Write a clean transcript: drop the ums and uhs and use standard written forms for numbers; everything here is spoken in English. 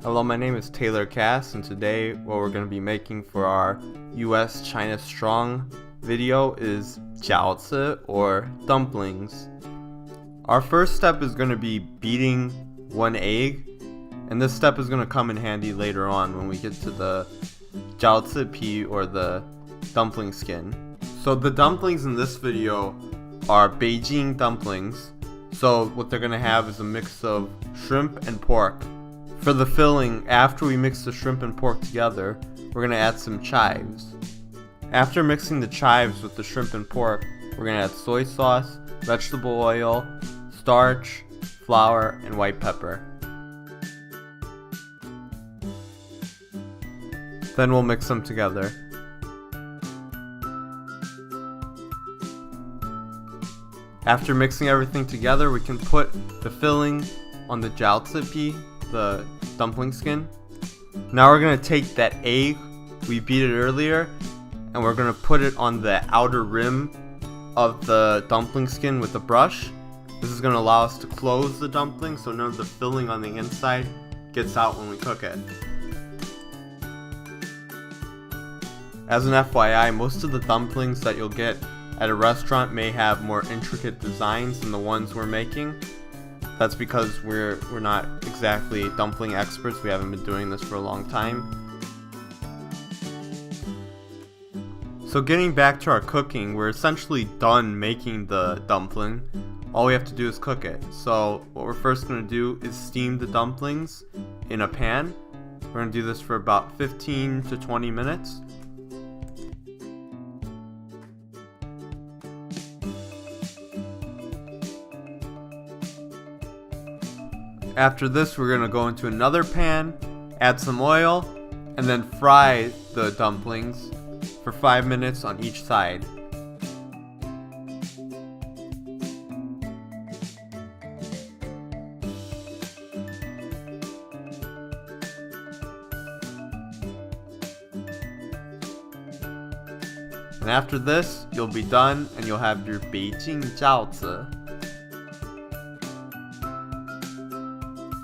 Hello, my name is Taylor Kass, and today what we're going to be making for our US China Strong video is Jiaozi, or dumplings. Our first step is going to be beating one egg, and this step is going to come in handy later on when we get to the Jiaozi pi, or the dumpling skin. So the dumplings in this video are Beijing dumplings. So what they're going to have is a mix of shrimp and pork. For the filling, after we mix the shrimp and pork together, we're going to add some chives. After mixing the chives with the shrimp and pork, we're going to add soy sauce, vegetable oil, starch, flour, and white pepper. Then we'll mix them together. After mixing everything together, we can put the filling on the jiaozi pi, the dumpling skin. Now we're going to take that egg we beat it earlier, and we're going to put it on the outer rim of the dumpling skin with a brush. This is going to allow us to close the dumpling so none of the filling on the inside gets out when we cook it. As an FYI, most of the dumplings that you'll get at a restaurant may have more intricate designs than the ones we're making. That's because we're not exactly dumpling experts. We haven't been doing this for a long time. So getting back to our cooking, we're essentially done making the dumpling. All we have to do is cook it. So what we're first going to do is steam the dumplings in a pan. We're going to do this for about 15 to 20 minutes. After this, we're going to go into another pan, add some oil, and then fry the dumplings for 5 minutes on each side. And after this, you'll be done and you'll have your Beijing Jiaozi.